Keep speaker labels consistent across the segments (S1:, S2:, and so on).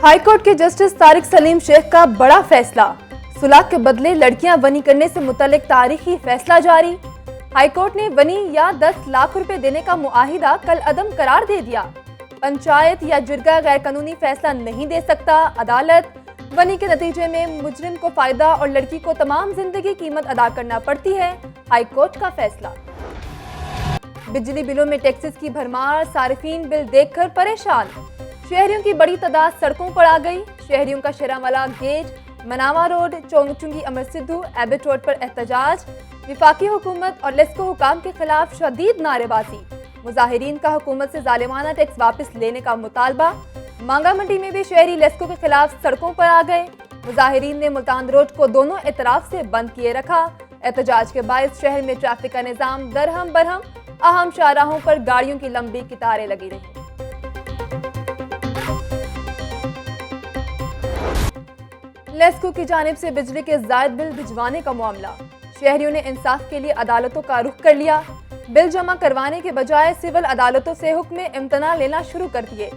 S1: High court के justice Tariq Salim Sheikh का बड़ा फैसला। सुलह के बदले लड़कियां वनी करने से मुतल्लिक तारीखी फैसला जारी। हाईकोर्ट ने वनी या 10 लाख रुपए देने का मुआहिदा कल अदम करार दे दिया। पंचायत या जिरगा गैर कानूनी फैसला नहीं दे सकता। अदालत वनी के नतीजे में मुजरिम को फायदा और लड़की को तमाम जिंदगी कीमत अदा करना पड़ती है। हाईकोर्ट का फैसला। बिजली बिलों में टैक्सेस की भरमार, सारिफीन बिल देखकर परेशान। शहरियों की बड़ी तादाद सड़कों पर आ गई। शहरियों का शेरावाला गेट, मनावा रोड, चौंगचुंगी अमर सिद्धू, एबट रोड पर एहतजाज। विफाकी हुकूमत और लेस्को हुकाम के खिलाफ शदीद नारेबाजी। मुजाहिरीन का हुकूमत से जालिमाना टैक्स वापस लेने का मुतालबा। मांगा मंडी में भी शहरी लेस्को के खिलाफ सड़कों पर आ गए। मुजाहिरीन ने मुल्तान रोड को दोनों इतराफ से बंद किए रखा। एहतजाज के बायस शहर में ट्रैफिक का निजाम दरहम बरहम। अहम शाहराहों पर गाड़ियों की लंबी कतारें लगी रही। लेस्को की जानिब से बिजली के जायद बिल भिजवाने का मामला। शहरियों ने इंसाफ के लिए अदालतों का रुख कर लिया। बिल जमा करवाने के बजाय सिविल अदालतों से हुक्म इम्तना लेना शुरू कर दिए।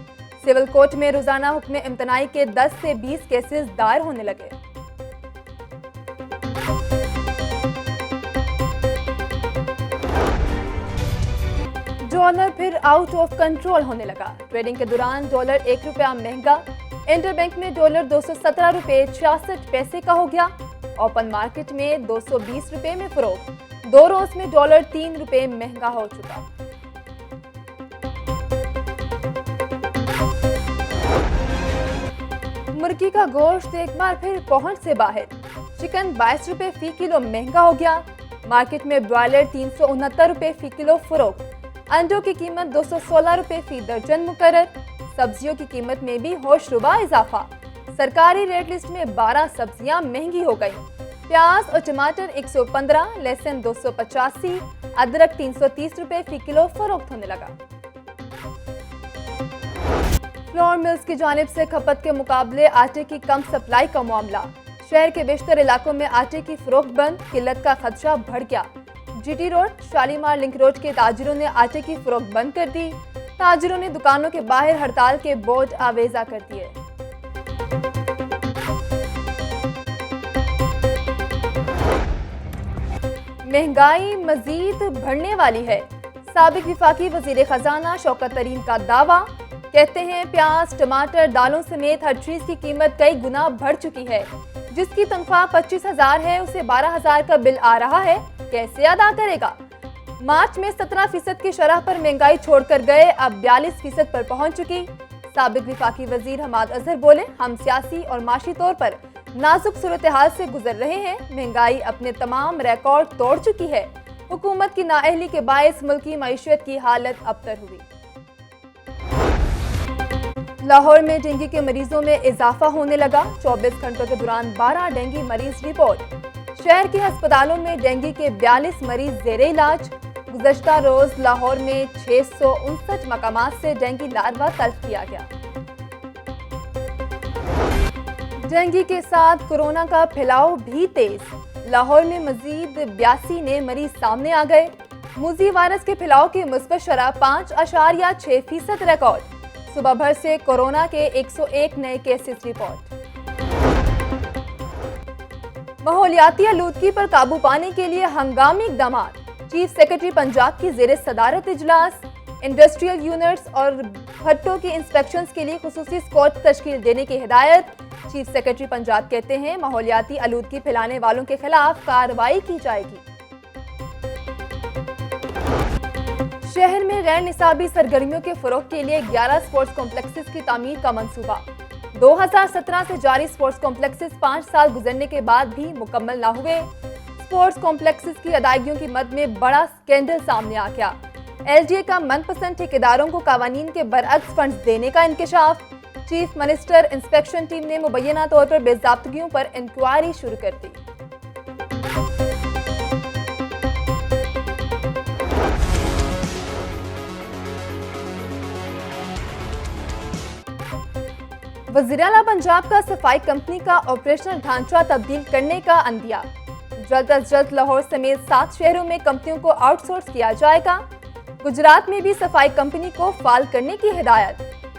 S1: सिविल कोर्ट में रोजाना हुक्म इम्तनाई के 10 से 20 केसेस दायर होने लगे। डॉलर फिर आउट ऑफ कंट्रोल होने लगा। ट्रेडिंग के दौरान डॉलर 1 रुपया महंगा। इंटरबैंक में डॉलर 217 रुपये 66 पैसे का हो गया। ओपन मार्केट में 220 रुपये में फरोख्त। 2 रोज में डॉलर 3 रुपये महंगा हो चुका। मुर्गी का गोश्त एक बार फिर पहुंच से बाहर। चिकन 22 रुपये फी किलो महंगा हो गया। मार्केट में ब्रॉयलर 369 रुपये फी किलो फरोख्त। अंडों की कीमत 216 रुपये फी दर्जन मुकर्रर। सब्जियों की कीमत में भी होशरुबा इजाफा। सरकारी रेट लिस्ट में 12 सब्जियां महंगी हो गई। प्याज और टमाटर 115, लहसुन 285, अदरक 330 रुपये फी किलो फरोख्त होने लगा। फ्लोर मिल्स की जानिब से खपत के मुकाबले आटे की कम सप्लाई का मामला। शहर के बेशतर इलाकों में आटे की फरोख्त बंद। किल्लत का खदशा बढ़ गया। GT road, Shalimar link road के ताजिरों ने आटे की फरोख्त बंद कर दी। ताजिरों ने दुकानों के बाहर हड़ताल के बोर्ड आवेजा कर दिए। महंगाई मजीद बढ़ने वाली है। साबिक विफाकी वजीर खजाना शौकत तरीन का दावा। कहते हैं प्याज, टमाटर, दालों समेत हर चीज की कीमत कई गुना बढ़ चुकी है। जिसकी तनख्वाह 25,000 है उसे 12,000 का बिल आ रहा है, कैसे अदा करेगा। मार्च में 17% की शरह पर महंगाई छोड़कर गए, अब 42% पर पहुंच चुकी। साबिक विफाकी वजीर हमाद अजहर बोले, हम सियासी और माशी तौर पर नाजुक सूरत हाल से गुजर रहे हैं। महंगाई अपने तमाम रिकॉर्ड तोड़ चुकी है। हुकूमत की नाअहली के बायस मुल्की मईशत की हालत अबतर हुई। लाहौर में डेंगू के मरीजों में इजाफा होने लगा। 24 घंटों के दौरान 12 डेंगू मरीज रिपोर्ट। शहर के अस्पतालों में डेंगू के 42 मरीज जेरे इलाज। गुज़श्ता रोज लाहौर में 659 मकामात से डेंगू लार्वा तल्फ किया गया। डेंगू के साथ कोरोना का फैलाव भी तेज। लाहौर में मजीद 82 नए मरीज सामने आ गए। मूजी वायरस के फैलाव की मुस्बत शरह 5.6% रिकॉर्ड। सुबह भर से कोरोना के 101 नए केसेस रिपोर्ट। माहौलियाती आलूदगी पर काबू पाने के लिए हंगामी इकदाम। चीफ सेक्रेटरी पंजाब की ज़ेरे सदारत इजलास। इंडस्ट्रियल यूनिट्स और भट्टों की इंस्पेक्शंस के लिए खुसूसी स्क्वाड तश्कील देने की हिदायत। चीफ सेक्रेटरी पंजाब कहते हैं माहौलियाती आलूदगी फैलाने वालों के खिलाफ कार्रवाई की जाएगी। शहर में गैर निसाबी सरगर्मियों के फरोग के लिए 11 स्पोर्ट्स कॉम्प्लेक्सेस की तामीर का मंसूबा। 2017 से जारी स्पोर्ट्स कॉम्प्लेक्सेस 5 साल गुजरने के बाद भी मुकम्मल ना हुए। स्पोर्ट्स कॉम्प्लेक्सेस की अदायगियों की मद में बड़ा स्कैंडल सामने आ गया। एलडीए का मनपसंद ठेकेदारों को कावानीन के बरअक्स फंड्स देने का इंकशाफ। चीफ मिनिस्टर इंस्पेक्शन टीम ने मुबैना तौर पर बेज़ाब्तगियों पर इंक्वायरी शुरू कर दी। वज़ीर आला पंजाब का सफाई कंपनी का ऑपरेशनल ढांचा तब्दील करने का अंदिया। जल्द अज जल्द लाहौर समेत 7 शहरों में कंपनियों को आउटसोर्स किया जाएगा। गुजरात में भी सफाई कंपनी को फाल करने की हिदायत।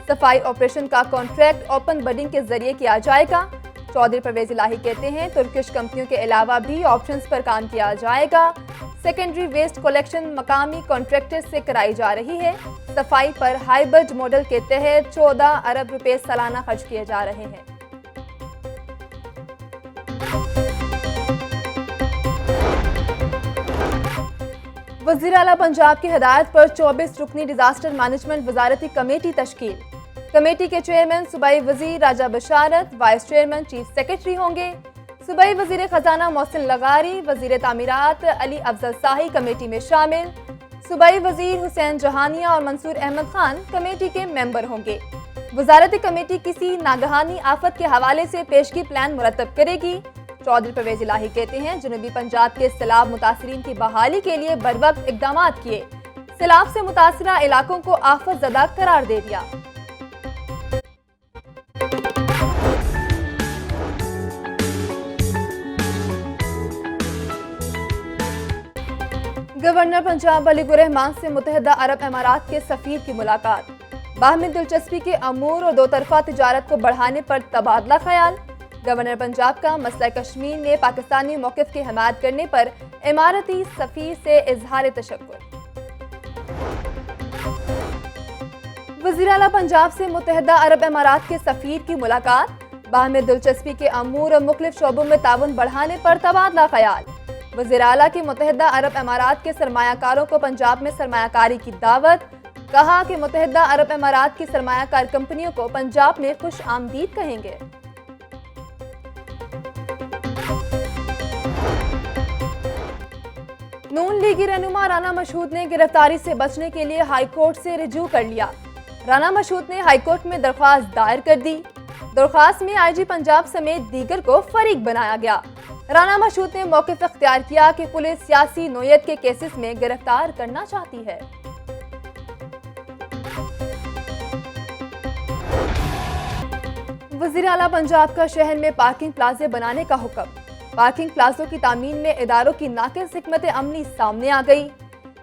S1: सफाई ऑपरेशन का कॉन्ट्रैक्ट ओपन बिडिंग के जरिए किया जाएगा। चौधरी परवेज इलाही कहते हैं तुर्किश कंपनियों के अलावा भी ऑप्शंस पर काम किया जाएगा। सेकेंडरी वेस्ट कलेक्शन मकामी कॉन्ट्रैक्टर से कराई जा रही है। सफाई पर हाइब्रिड मॉडल के तहत 14 अरब रुपए सालाना खर्च किए जा रहे हैं। वज़ीर आला पंजाब की हिदायत पर 24 रुकनी डिजास्टर मैनेजमेंट वजारती कमेटी तश्कील। कमेटी के चेयरमैन सूबाई वजीर राजा बशारत, वाइस चेयरमैन चीफ सेक्रेटरी होंगे। सूबाई वजीर खजाना मोहसिन लगारी, वजीर तामीरात अली अफजल शाही कमेटी में शामिल। सूबाई वजीर हुसैन जहानिया और मंसूर अहमद खान कमेटी के मेंबर होंगे। वजारती कमेटी किसी नागहानी आफत के हवाले से पेशगी प्लान मुरतब करेगी। चौधरी परवेज इलाही कहते हैं जनूबी पंजाब के सैलाब मुतासरीन की बहाली के लिए बरवक्त इकदाम किए। सैलाब से मुतासरा इलाकों को आफत ज़दा करार दे दिया। गवर्नर पंजाब वलीगुर रहमान से मुत्तहिदा अरब अमारात के सफीर की मुलाकात। बाहमी दिलचस्पी के अमूर और दो तरफा तिजारत को बढ़ाने पर तबादला ख्याल। गवर्नर पंजाब का मसला कश्मीर में पाकिस्तानी मौक़िफ़ की हिमायत करने पर इमारती सफीर से इजहार तशक्कुर। वज़ीर आला पंजाब से मुत्तहिदा अरब अमारात के सफीर की मुलाकात। बाहमी दिलचस्पी के अमूर और मुख्तलिफ शोबों में ताउन बढ़ाने पर तबादला ख्याल। वज़ीर आला की मुत्तहिदा अरब अमारात के सरमायाकारों को पंजाब में सरमायाकारी की दावत। कहा कि मुत्तहिदा अरब अमारात की सरमायाकार कंपनियों को पंजाब में खुश आमदीद कहेंगे। नून लीगी रहनुमा राना मशहूद ने गिरफ्तारी से बचने के लिए हाईकोर्ट से रिजू कर लिया। राना मशहूद ने हाईकोर्ट में दरख्वास्त दायर कर दी। दरख्वास्त में आईजी पंजाब समेत दीगर को फरीक बनाया गया। राना मशहूद ने मौक़िफ़ इख्तियार किया कि पुलिस सियासी नोयत के केसेस में गिरफ्तार करना चाहती है। वज़ीर आला पंजाब का शहर में पार्किंग प्लाजे बनाने का हुक्म। पार्किंग प्लाजों की तामीर में इदारों की नाक़िस हिकमत अमली सामने आ गई।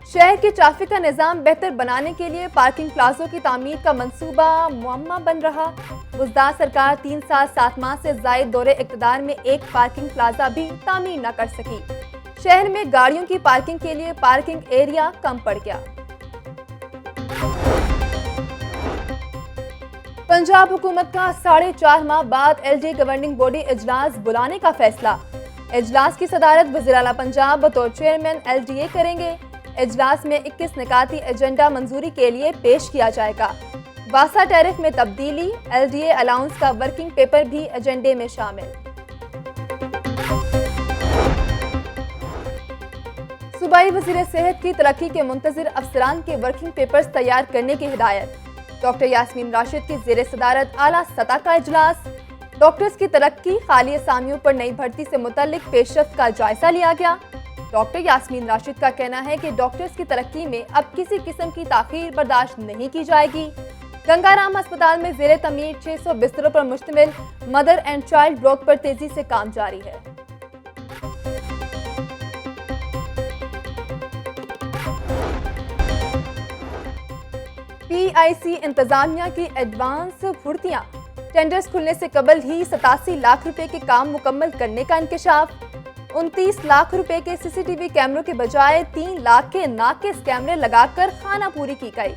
S1: शहर की ट्रैफिक का निज़ाम बेहतर बनाने के लिए पार्किंग प्लाजों की तामीर का मंसूबा मुअम्मा बन रहा। बुज़दार सरकार 3 साल 7 माह से ज़ायद दौरे इक़्तिदार में एक पार्किंग प्लाजा भी तामीर न कर सकी। शहर में गाड़ियों की पार्किंग के लिए पार्किंग एरिया कम पड़ गया। पंजाब हुकूमत का 4.5 माह बाद LD गवर्निंग बॉडी इजलास बुलाने का फैसला। इजलास की सदारत वज़ीर आला पंजाब बतौर चेयरमैन LDA करेंगे। इजलास में 21 निकाती एजेंडा मंजूरी के लिए पेश किया जाएगा। वासा टैरिफ में तब्दीली, LDA अलाउंस का वर्किंग पेपर भी एजेंडे में शामिल। सूबाई वज़ीर सेहत की तरक्की के मुंतज़िर अफसरान के वर्किंग पेपर्स तैयार करने की हिदायत। डॉक्टर यास्मीन राशिद की ज़ेर सदारत आला सतह का इजलास। डॉक्टर्स की तरक्की, खाली असामियों पर नई भर्ती से मुतल्लिक पेशरफ्त का जायजा लिया गया। डॉक्टर यास्मीन राशिद का कहना है कि डॉक्टर्स की तरक्की में अब किसी किस्म की ताख़ीर बर्दाश्त नहीं की जाएगी। गंगाराम अस्पताल में ज़ेरे तमीर 600 बिस्तरों पर मुश्तमिल मदर एंड चाइल्ड ब्लॉक पर तेजी से काम जारी है। PIC इंतजामिया की एडवांस फुर्तियां। टेंडर्स खुलने से कबल ही 87 लाख रुपए के काम मुकम्मल करने का इंकशाफ। 29 लाख रुपए के CCTV कैमरों के बजाय 3 लाख के नाकिस कैमरे लगाकर खाना पूरी की गई।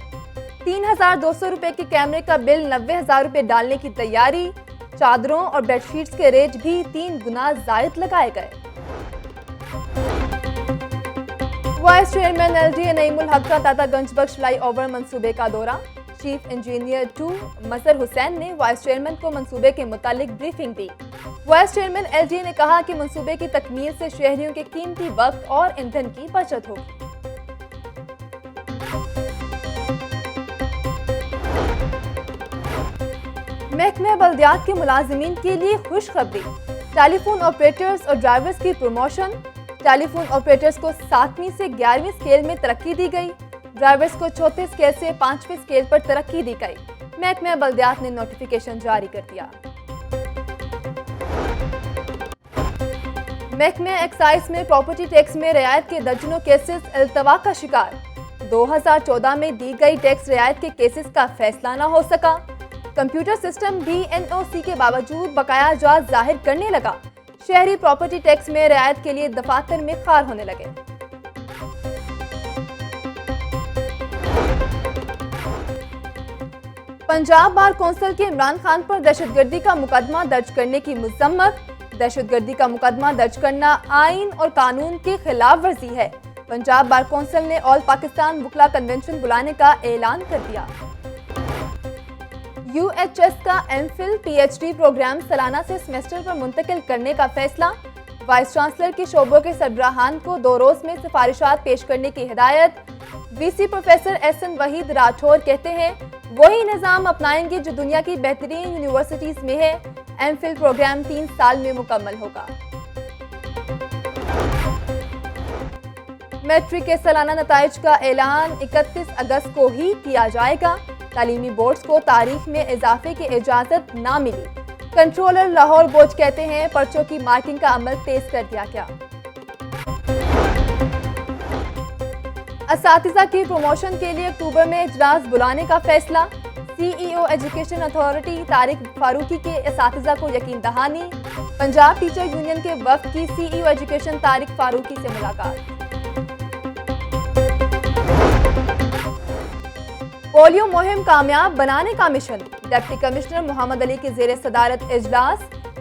S1: 3,200 रुपए के कैमरे का बिल 90,000 रुपए डालने की तैयारी। चादरों और बेडशीट्स के रेट भी 3 गुना जायद लगाए गए। वाइस चेयरमैन LDA नईमुल हक का तातागंज बख्श फ्लाईओवर मंसूबे का दौरा। चीफ इंजीनियर 2 मजहर हुसैन ने वाइस चेयरमैन को मंसूबे के मुतालिक ब्रीफिंग दी। वाइस चेयरमैन LDA ने कहा कि मंसूबे की तकमील से शहरियों के कीमती वक्त और ईंधन की बचत होगी। महकमे बल्दियात के मुलाजिमीन के लिए खुशखबरी। टेलीफोन ऑपरेटर्स और ड्राइवर्स की प्रमोशन। टेलीफोन ऑपरेटर्स को 7वीं से 11वीं स्केल में तरक्की दी गई। ड्राइवर्स को 4थे स्केल से 5वीं स्केल पर तरक्की दी गई। महकमे बल्दियात ने नोटिफिकेशन जारी कर दिया। महकमे एक्साइज में प्रॉपर्टी टैक्स में रियायत के दर्जनों केसेस इल्तवा का शिकार। 2014 में दी गई टैक्स रियायत के केसेस का फैसला न हो सका। कंप्यूटर सिस्टम भी एनओसी के बावजूद बकाया जात जाहिर करने लगा। शहरी प्रॉपर्टी टैक्स में रियायत के लिए दफातर में खार होने लगे। पंजाब बार कौंसिल के इमरान खान पर दहशतगर्दी का मुकदमा दर्ज करने की मजम्मत। दहशतगर्दी का मुकदमा दर्ज करना आइन और कानून की खिलाफ वर्जी है। पंजाब बार कौंसिल ने ऑल पाकिस्तान वुकला कन्वेंशन बुलाने का ऐलान कर दिया। यूएचएस का एमफिल पीएचडी प्रोग्राम सालाना से सेमेस्टर पर मुंतकिल करने का फैसला। वाइस चांसलर की शोबों के सरबराहान को 2 रोज में सिफारिशात पेश करने की हिदायत। वीसी प्रोफेसर एहसन वहीद राठौर कहते हैं वही निज़ाम अपनाएंगे जो दुनिया की बेहतरीन यूनिवर्सिटीज में है। एमफिल प्रोग्राम 3 साल में मुकम्मल होगा। मैट्रिक के सालाना नताइज का ऐलान 31 अगस्त को ही किया जाएगा। तालीमी बोर्ड्स को तारीख में इजाफे की इजाजत ना मिली। कंट्रोलर लाहौर बोर्ड कहते हैं पर्चों की मार्किंग का अमल तेज कर दिया गया। असातिज़ा की प्रमोशन के लिए अक्टूबर में इजलास बुलाने का फैसला। CEO education authority Tariq Farooqui के असातिज़ा को यकीन दहानी। पंजाब टीचर यूनियन के वफ्द की सीईओ एजुकेशन तारिक फारूकी से मुलाकात। पोलियो मुहिम कामयाब बनाने का mission. Deputy commissioner Mohammad Ali की जेर सदारत इजलास।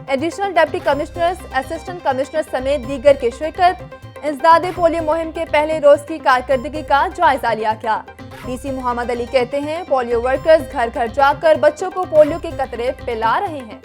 S1: Additional deputy commissioners, assistant commissioner समेत दीगर की शिरकत। इंसदादे पोलियो मुहिम के पहले रोज की कारकर्दगी का जायजा लिया गया। डीसी मोहम्मद अली कहते हैं पोलियो वर्कर्स घर घर जाकर बच्चों को पोलियो के कतरे पिला रहे हैं।